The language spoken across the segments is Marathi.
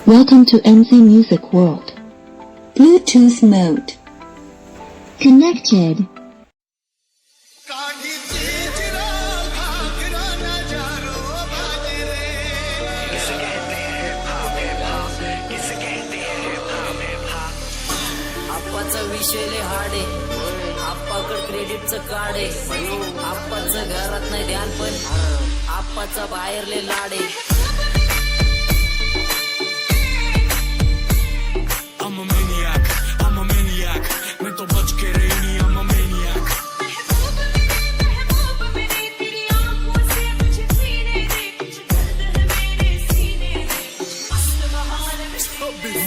Welcome to MC Music World. Bluetooth mode. Connected. आप्पाचा विषय लय हार्ड आहे. आप्पाकडे क्रेडिटचं कार्ड आहे. आप्पाचं घरात नाही ध्यान पण आप्पाचा बाहेर लय लाड आहे. मैं तो बच के रही नहीं, I'm a maniac.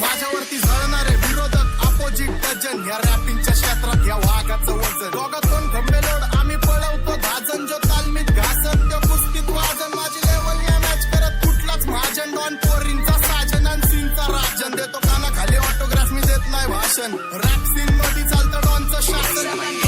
माझ्यावरती झळणारे विरोधक अपोजिट डजन या रॅपिंगच्या क्षेत्रात या वाघाचं वजन दोघातून खंबे लोड आम्ही पळवतो धाजन जो तालमीत घासन त्या कुस्तीत वाजन माझी लेवल या मॅच करत कुठलाच महाजन डॉन पोरींचा साजन आणि सीनचा राजन देतो कानाखाली ऑटोग्राफ मी देत नाही भाषण रॅप सीन मध्ये चालतं डॉनचं शासन